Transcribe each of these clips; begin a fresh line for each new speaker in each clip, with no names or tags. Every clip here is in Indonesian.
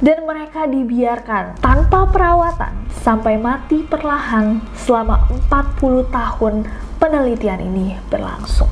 dan mereka dibiarkan tanpa perawatan sampai mati perlahan selama 40 tahun penelitian ini berlangsung.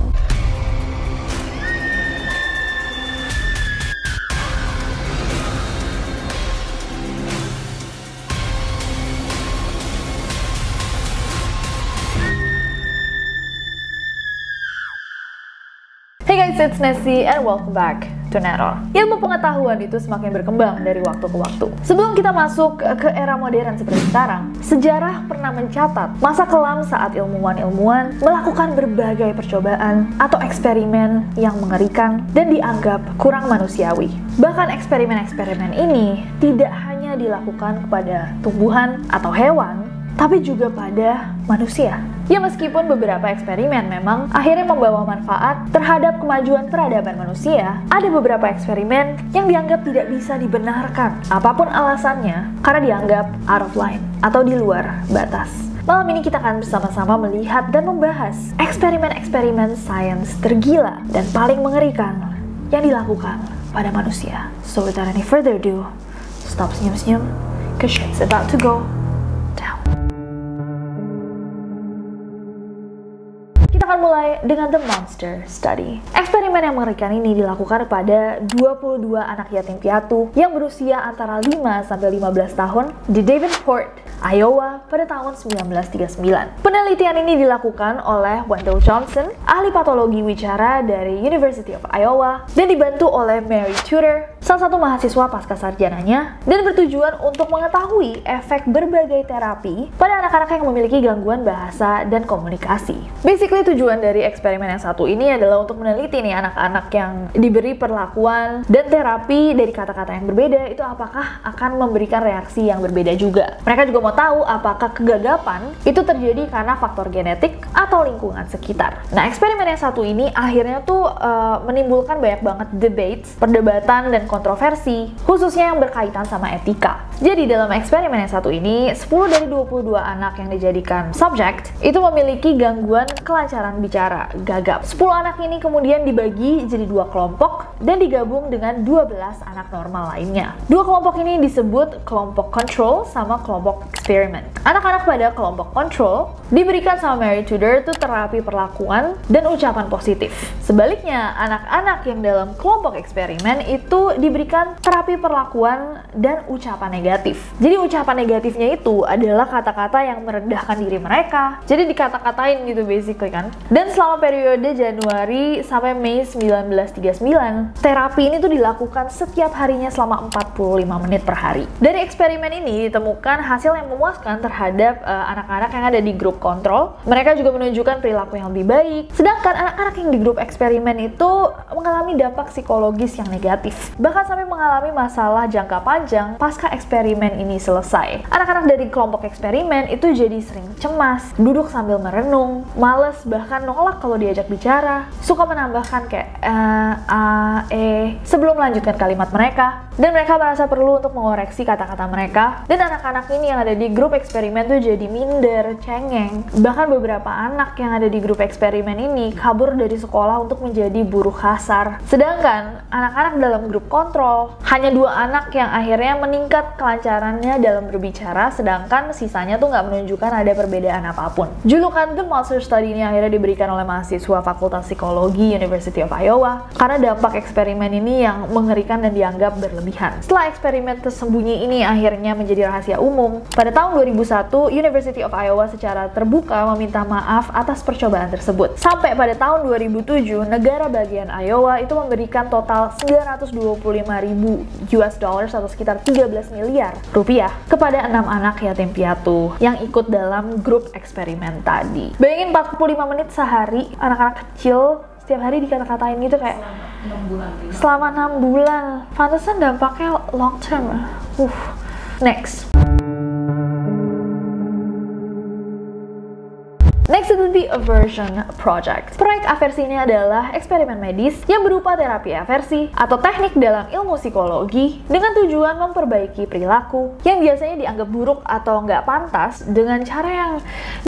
Hey guys, it's Nessie and welcome back to Nerol. Ilmu pengetahuan itu semakin berkembang dari waktu ke waktu. Sebelum kita masuk ke era modern seperti sekarang, sejarah pernah mencatat masa kelam saat ilmuwan-ilmuwan melakukan berbagai percobaan atau eksperimen yang mengerikan dan dianggap kurang manusiawi. Bahkan eksperimen-eksperimen ini tidak hanya dilakukan kepada tumbuhan atau hewan, tapi juga pada manusia. Ya, meskipun beberapa eksperimen memang akhirnya membawa manfaat terhadap kemajuan peradaban manusia, ada beberapa eksperimen yang dianggap tidak bisa dibenarkan, apapun alasannya, karena dianggap out of line atau di luar batas. Malam ini kita akan bersama-sama melihat dan membahas eksperimen-eksperimen sains tergila dan paling mengerikan yang dilakukan pada manusia. So without any further ado, stop senyum-senyum, cause shit's about to go down. Kita akan mulai dengan The Monster Study. Eksperimen yang mengerikan ini dilakukan pada 22 anak yatim piatu yang berusia antara 5 sampai 15 tahun di Davenport, Iowa pada tahun 1939. Penelitian ini dilakukan oleh Wendell Johnson, ahli patologi wicara dari University of Iowa, dan dibantu oleh Mary Tudor, salah satu mahasiswa pasca sarjananya, dan bertujuan untuk mengetahui efek berbagai terapi pada anak-anak yang memiliki gangguan bahasa dan komunikasi. Basically, tujuan dari eksperimen yang satu ini adalah untuk meneliti nih anak-anak yang diberi perlakuan dan terapi dari kata-kata yang berbeda itu apakah akan memberikan reaksi yang berbeda juga. Mereka juga mau tahu apakah kegagapan itu terjadi karena faktor genetik atau lingkungan sekitar. Nah, eksperimen yang satu ini akhirnya tuh menimbulkan banyak banget debates, perdebatan dan kontroversi, khususnya yang berkaitan sama etika. Jadi dalam eksperimen yang satu ini, 10 dari 22 anak yang dijadikan subjek itu memiliki gangguan kelancaran bicara, gagap. 10 anak ini kemudian dibagi jadi 2 kelompok dan digabung dengan 12 anak normal lainnya. 2 kelompok ini disebut kelompok control sama kelompok eksperimen. Anak-anak pada kelompok control diberikan sama Mary Tudor itu terapi perlakuan dan ucapan positif. Sebaliknya, anak-anak yang dalam kelompok eksperimen itu diberikan terapi perlakuan dan ucapan negatif. Jadi ucapan negatifnya itu adalah kata-kata yang merendahkan diri mereka. Jadi dikata-katain gitu basically kan. Dan selama periode Januari sampai Mei 1939, terapi ini tuh dilakukan setiap harinya selama 45 menit per hari. Dari eksperimen ini ditemukan hasil yang memuaskan terhadap anak-anak yang ada di grup kontrol. Mereka juga menunjukkan perilaku yang lebih baik. Sedangkan anak-anak yang di grup eksperimen itu mengalami dampak psikologis yang negatif. Bahkan sampai mengalami masalah jangka panjang pasca eksperimen ini selesai. Anak-anak dari kelompok eksperimen itu jadi sering cemas, duduk sambil merenung, males, bahkan nolak kalau diajak bicara, suka menambahkan kayak sebelum melanjutkan kalimat mereka, dan mereka merasa perlu untuk mengoreksi kata-kata mereka. Dan anak-anak ini yang ada di grup eksperimen tuh jadi minder, cengeng. Bahkan beberapa anak yang ada di grup eksperimen ini kabur dari sekolah untuk menjadi buruh kasar. Sedangkan anak-anak dalam grup kontrol, hanya 2 anak yang akhirnya meningkat kelancarannya dalam berbicara, sedangkan sisanya tuh nggak menunjukkan ada perbedaan apapun. Julukan The Monster Study ini akhirnya diberikan oleh mahasiswa Fakultas Psikologi University of Iowa karena dampak eksperimen ini yang mengerikan dan dianggap berlebihan. Setelah eksperimen tersembunyi ini akhirnya menjadi rahasia umum, pada tahun 2001 University of Iowa secara terbuka meminta maaf atas percobaan tersebut. Sampai pada tahun 2007, negara bagian Iowa itu memberikan total 925.000 US dollars atau sekitar 13 miliar rupiah kepada 6 anak yatim piatu yang ikut dalam grup eksperimen tadi. Bayangin 45 menit sehari, anak-anak kecil setiap hari dikata-katain gitu kayak selama 6 bulan. Pantesan dampaknya long term. Next. Next itu the Aversion Project. Proyek aversi ini adalah eksperimen medis yang berupa terapi aversi atau teknik dalam ilmu psikologi dengan tujuan memperbaiki perilaku yang biasanya dianggap buruk atau nggak pantas dengan cara yang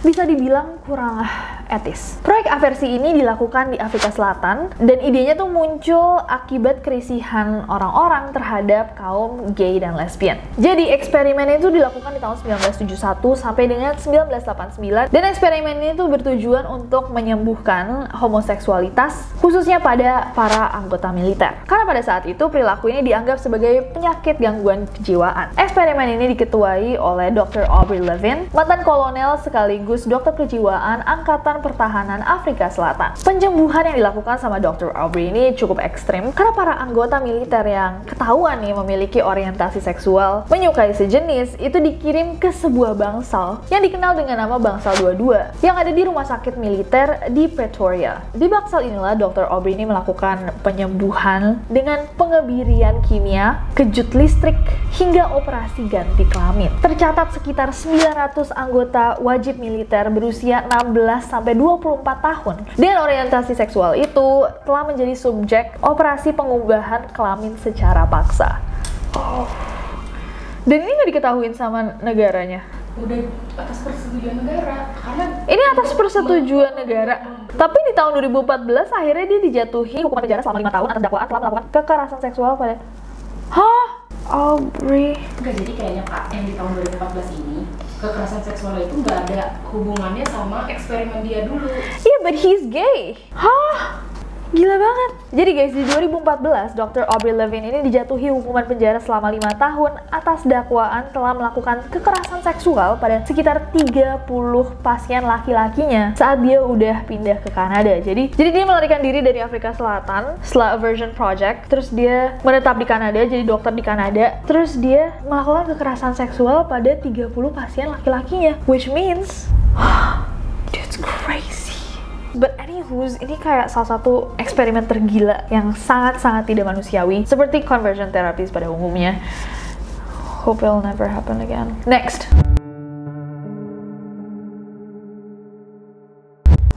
bisa dibilang kurang etis. Proyek aversi ini dilakukan di Afrika Selatan dan idenya tuh muncul akibat kerisihan orang-orang terhadap kaum gay dan lesbian. Jadi eksperimen itu dilakukan di tahun 1971 sampai dengan 1989 dan eksperimen ini tuh bertujuan untuk menyembuhkan homoseksualitas khususnya pada para anggota militer. Karena pada saat itu perilaku ini dianggap sebagai penyakit gangguan kejiwaan. Eksperimen ini diketuai oleh Dr. Aubrey Levin, mantan kolonel sekaligus dokter kejiwaan Angkatan Pertahanan Afrika Selatan. Penyembuhan yang dilakukan sama Dr. Aubrey ini cukup ekstrim karena para anggota militer yang ketahuan nih memiliki orientasi seksual, menyukai sejenis, itu dikirim ke sebuah bangsal yang dikenal dengan nama Bangsal 22 yang ada di rumah sakit militer di Pretoria. Di bangsal inilah Dr. Aubrey ini melakukan penyembuhan dengan pengebirian kimia, kejut listrik, hingga operasi ganti kelamin. Tercatat sekitar 900 anggota wajib militer berusia 16-24 tahun dengan orientasi seksual itu telah menjadi subjek operasi pengubahan kelamin secara paksa. Dan ini nggak diketahuin sama negaranya.
Udah atas persetujuan negara, karena
ini atas persetujuan negara. Tapi di tahun 2014 akhirnya dia dijatuhi hukuman penjara selama 5 tahun atas dakwaan telah melakukan kekerasan seksual pada Aubrey.
Enggak, jadi kayaknya Kak, yang di tahun 2014 ini kekerasan seksual itu nggak ada hubungannya sama eksperimen dia dulu.
Yeah, but he's gay. Gila banget. Jadi guys, di 2014, Dr. Aubrey Levin ini dijatuhi hukuman penjara selama 5 tahun atas dakwaan telah melakukan kekerasan seksual pada sekitar 30 pasien laki-lakinya saat dia udah pindah ke Kanada. Jadi dia melarikan diri dari Afrika Selatan setelah Aversion Project, terus dia menetap di Kanada, jadi dokter di Kanada, terus dia melakukan kekerasan seksual pada 30 pasien laki-lakinya, which means that's crazy. But anywho's, ini kayak salah satu eksperimen tergila yang sangat-sangat tidak manusiawi, seperti conversion therapies pada umumnya. Hope it'll never happen again. Next.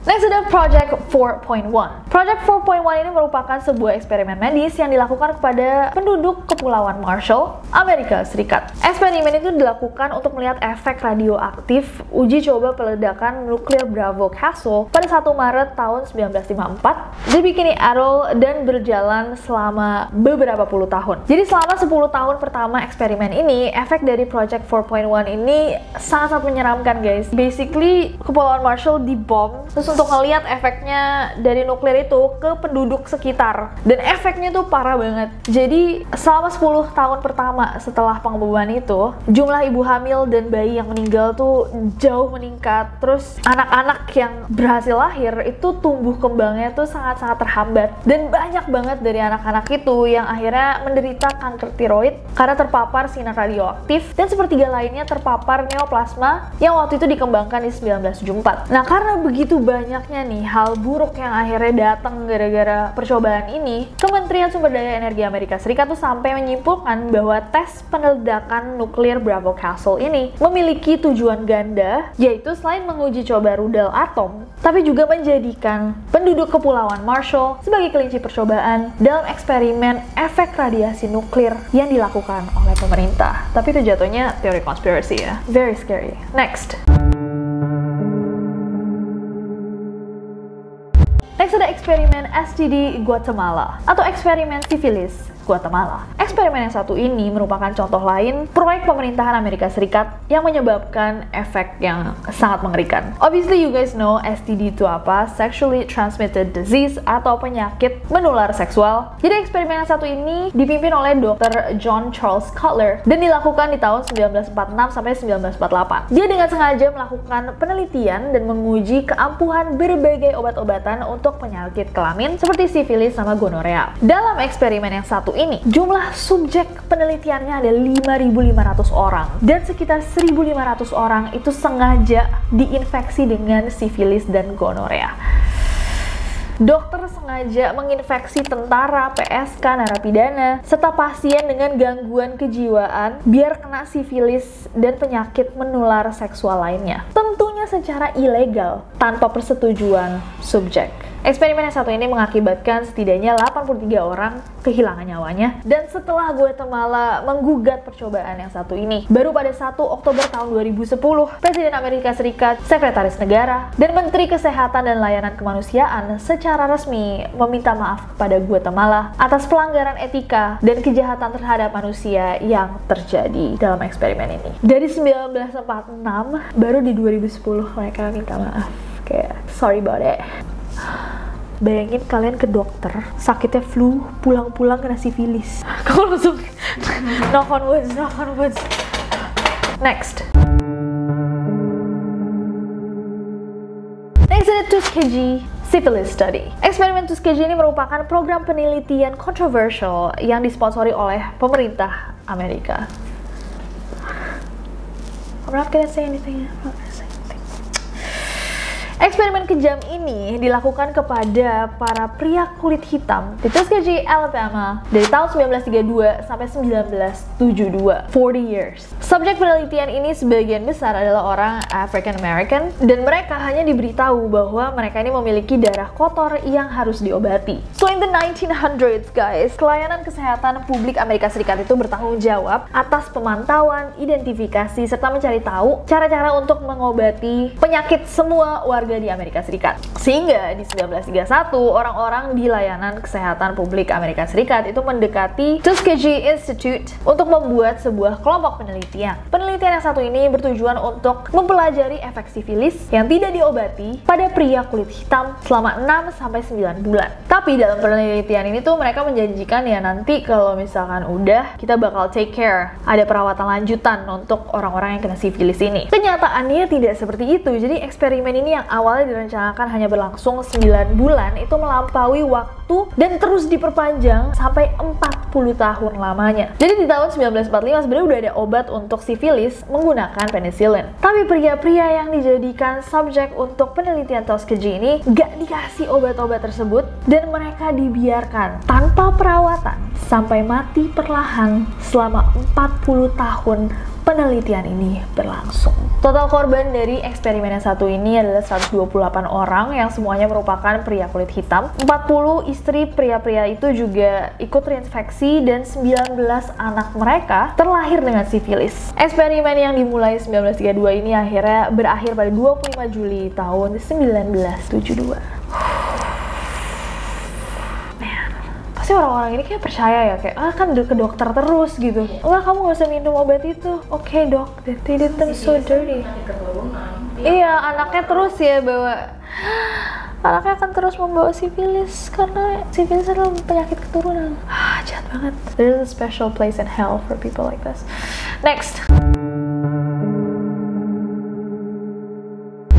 Next ada Project 4.1. Project 4.1 ini merupakan sebuah eksperimen medis yang dilakukan kepada penduduk Kepulauan Marshall, Amerika Serikat. Eksperimen itu dilakukan untuk melihat efek radioaktif uji coba peledakan nuklir Bravo Castle pada 1 Maret tahun 1954. Dibikin Adol dan berjalan selama beberapa puluh tahun. Jadi selama 10 tahun pertama eksperimen ini, efek dari Project 4.1 ini sangat-sangat menyeramkan guys. Basically, Kepulauan Marshall dibom, terus untuk ngelihat efeknya dari nuklir itu ke penduduk sekitar, dan efeknya tuh parah banget. Jadi selama 10 tahun pertama setelah pengeboman itu, jumlah ibu hamil dan bayi yang meninggal tuh jauh meningkat. Terus anak-anak yang berhasil lahir itu tumbuh kembangnya tuh sangat-sangat terhambat, dan banyak banget dari anak-anak itu yang akhirnya menderita kanker tiroid karena terpapar sinar radioaktif, dan sepertiga lainnya terpapar neoplasma yang waktu itu dikembangkan di 1974. Nah, karena begitu banyaknya nih hal buruk yang akhirnya datang gara-gara percobaan ini, Kementerian Sumber Daya Energi Amerika Serikat tuh sampai menyimpulkan bahwa tes peledakan nuklir Bravo Castle ini memiliki tujuan ganda, yaitu selain menguji coba rudal atom, tapi juga menjadikan penduduk Kepulauan Marshall sebagai kelinci percobaan dalam eksperimen efek radiasi nuklir yang dilakukan oleh pemerintah. Tapi itu jatuhnya teori konspirasi ya. Very scary. Next. Next ada eksperimen STD Guatemala atau eksperimen sifilis Guatemala. Eksperimen yang satu ini merupakan contoh lain proyek pemerintahan Amerika Serikat yang menyebabkan efek yang sangat mengerikan. Obviously you guys know STD itu apa? Sexually Transmitted Disease atau penyakit menular seksual. Jadi eksperimen yang satu ini dipimpin oleh Dr. John Charles Cutler dan dilakukan di tahun 1946 sampai 1948. Dia dengan sengaja melakukan penelitian dan menguji keampuhan berbagai obat-obatan untuk penyakit kelamin seperti sifilis sama gonorea. Dalam eksperimen yang satu ini, jumlah subjek penelitiannya ada 5.500 orang dan sekitar 1.500 orang itu sengaja diinfeksi dengan sifilis dan gonorea. Dokter sengaja menginfeksi tentara, PSK, narapidana, serta pasien dengan gangguan kejiwaan biar kena sifilis dan penyakit menular seksual lainnya. Tentunya secara ilegal, tanpa persetujuan subjek. Eksperimen yang satu ini mengakibatkan setidaknya 83 orang kehilangan nyawanya, dan setelah Guatemala menggugat percobaan yang satu ini, baru pada 1 Oktober tahun 2010, Presiden Amerika Serikat, Sekretaris Negara, dan Menteri Kesehatan dan Layanan Kemanusiaan secara resmi meminta maaf kepada Guatemala atas pelanggaran etika dan kejahatan terhadap manusia yang terjadi dalam eksperimen ini. Dari 1946, baru di 2010 mereka minta maaf. Kayak, sorry about it. Bayangin kalian ke dokter, sakitnya flu, pulang-pulang kena sifilis. Kamu langsung knock on wood, knock on wood. Next ada Tuskegee Syphilis Study. Eksperimen Tuskegee ini merupakan program penelitian kontroversial yang disponsori oleh pemerintah Amerika. I'm not gonna say anything. Eksperimen kejam ini dilakukan kepada para pria kulit hitam di Tuskegee, Alabama dari tahun 1932 sampai 1972, 40 years. Subjek penelitian ini sebagian besar adalah orang African American, dan mereka hanya diberitahu bahwa mereka ini memiliki darah kotor yang harus diobati. So in the 1900s guys, pelayanan kesehatan publik Amerika Serikat itu bertanggung jawab atas pemantauan, identifikasi, serta mencari tahu cara-cara untuk mengobati penyakit semua warga di Amerika Serikat. Sehingga di 1931, orang-orang di layanan kesehatan publik Amerika Serikat itu mendekati Tuskegee Institute untuk membuat sebuah kelompok penelitian. Penelitian yang satu ini bertujuan untuk mempelajari efek sifilis yang tidak diobati pada pria kulit hitam selama 6-9 bulan. Tapi dalam penelitian ini tuh mereka menjanjikan ya nanti kalau misalkan udah, kita bakal take care, ada perawatan lanjutan untuk orang-orang yang kena sifilis ini. Kenyataannya tidak seperti itu. Jadi eksperimen ini yang awalnya direncanakan hanya berlangsung 9 bulan itu melampaui waktu dan terus diperpanjang sampai 40 tahun lamanya. Jadi di tahun 1945 sebenarnya udah ada obat untuk sifilis menggunakan penicillin. Tapi pria-pria yang dijadikan subjek untuk penelitian Tuskegee ini gak dikasih obat-obat tersebut, dan mereka dibiarkan tanpa perawatan sampai mati perlahan selama 40 tahun penelitian ini berlangsung. Total korban dari eksperimen yang satu ini adalah 128 orang yang semuanya merupakan pria kulit hitam. 40 istri pria-pria itu juga ikut terinfeksi, dan 19 anak mereka terlahir dengan sifilis. Eksperimen yang dimulai 1932 ini akhirnya berakhir pada 25 Juli tahun 1972. Orang-orang ini kayak percaya ya, kayak kan ke dokter terus gitu. Enggak, kamu gak usah minum obat itu. Oke dok, they did them so dirty. Iya, anaknya terus ya bawa, anaknya akan terus membawa sifilis karena sifilis adalah penyakit keturunan. Jahat banget. There's a special place in hell for people like this. Next.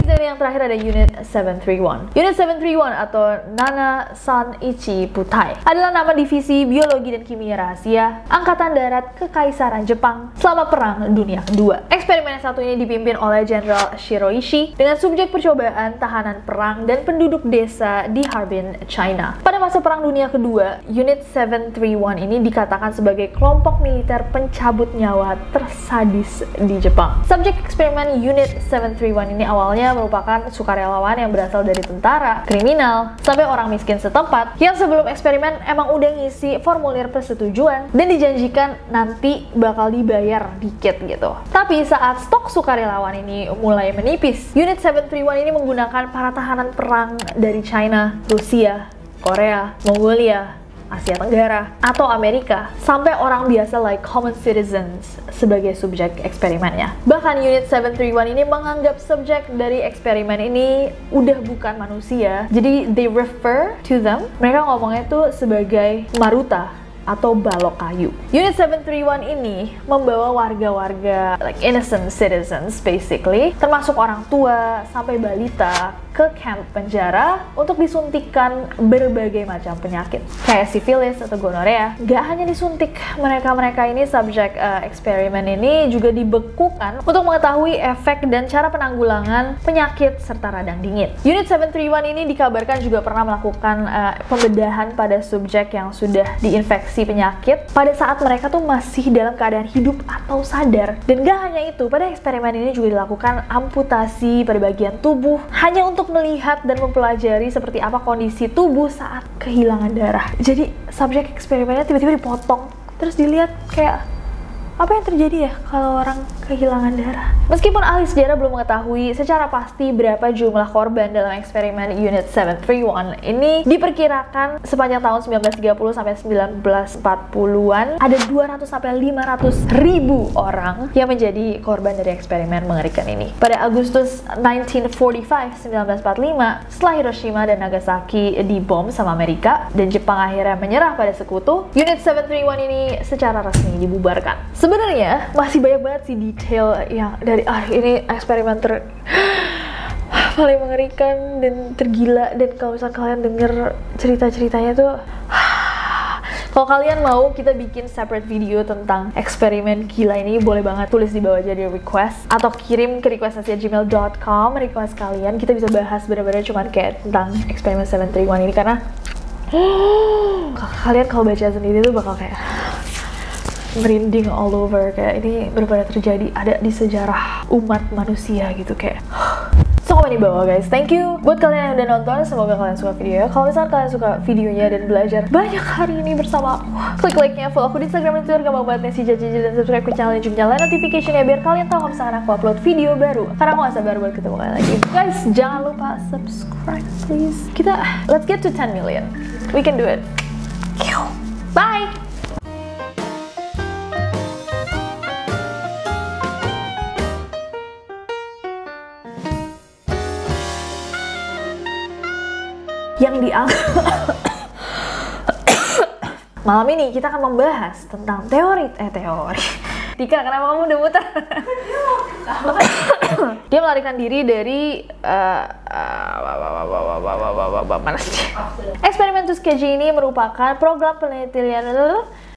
Dan yang terakhir ada Unit 731. Unit 731 atau Nana San Ichi Butai adalah nama divisi biologi dan kimia rahasia Angkatan Darat Kekaisaran Jepang selama Perang Dunia Kedua. Eksperimen yang satu ini dipimpin oleh Jenderal Shiroishi dengan subjek percobaan tahanan perang dan penduduk desa di Harbin, China. Pada masa Perang Dunia Kedua, Unit 731 ini dikatakan sebagai kelompok militer pencabut nyawa tersadis di Jepang. Subjek eksperimen Unit 731 ini awalnya merupakan sukarelawan yang berasal dari tentara, kriminal, sampai orang miskin setempat yang sebelum eksperimen emang udah ngisi formulir persetujuan dan dijanjikan nanti bakal dibayar dikit gitu. Tapi saat stok sukarelawan ini mulai menipis, Unit 731 ini menggunakan para tahanan perang dari China, Rusia, Korea, Mongolia, Asia Tenggara, atau Amerika, sampai orang biasa like common citizens sebagai subjek eksperimennya. Bahkan Unit 731 ini menganggap subjek dari eksperimen ini udah bukan manusia, jadi they refer to them, mereka ngomongnya tuh sebagai Maruta atau balok kayu. Unit 731 ini membawa warga-warga like innocent citizens basically, termasuk orang tua sampai balita, ke camp penjara untuk disuntikkan berbagai macam penyakit kayak sifilis atau gonorea. Gak hanya disuntik, mereka-mereka ini subjek eksperimen ini juga dibekukan untuk mengetahui efek dan cara penanggulangan penyakit serta radang dingin. Unit 731 ini dikabarkan juga pernah melakukan pembedahan pada subjek yang sudah diinfeksi penyakit pada saat mereka tuh masih dalam keadaan hidup atau sadar. Dan gak hanya itu, pada eksperimen ini juga dilakukan amputasi pada bagian tubuh hanya untuk melihat dan mempelajari seperti apa kondisi tubuh saat kehilangan darah. Jadi subjek eksperimennya tiba-tiba dipotong, terus dilihat kayak apa yang terjadi ya kalau orang kehilangan darah. Meskipun ahli sejarah belum mengetahui secara pasti berapa jumlah korban dalam eksperimen Unit 731 ini, diperkirakan sepanjang tahun 1930 sampai 1940-an ada 200 sampai 500 ribu orang yang menjadi korban dari eksperimen mengerikan ini. Pada Agustus 1945, setelah Hiroshima dan Nagasaki dibom sama Amerika dan Jepang akhirnya menyerah pada sekutu, Unit 731 ini secara resmi dibubarkan. Sebenarnya masih banyak banget sih detail yang dari ini eksperimen paling mengerikan dan tergila, dan kalau misalnya kalian denger cerita-ceritanya tuh kalau kalian mau kita bikin separate video tentang eksperimen gila ini, boleh banget tulis di bawah jadi request atau kirim ke request@gmail.com request kalian. Kita bisa bahas benar-benar cuman kayak tentang eksperimen 731 ini, karena kalian kalau baca sendiri tuh bakal kayak merinding all over, kayak ini benar-benar terjadi, ada di sejarah umat manusia gitu kayak. So komen di bawah guys, thank you buat kalian yang udah nonton, semoga kalian suka videonya. Kalau misalnya kalian suka videonya dan belajar banyak hari ini bersama aku, klik like-nya, follow aku di Instagram dan Twitter, gampang banget nih, dan subscribe ke channel ini juga nyalain notification-nya biar kalian tahu kalau misalkan aku upload video baru, karena aku gak sabar buat ketemu kalian lagi. Guys, jangan lupa subscribe please. Let's get to 10 million, we can do it. Bye. Yang malam ini kita akan membahas tentang teori. Tika, kenapa kamu udah muter? Dia melarikan diri dari mana sih? Eksperimen Tuskegee ini merupakan program penelitian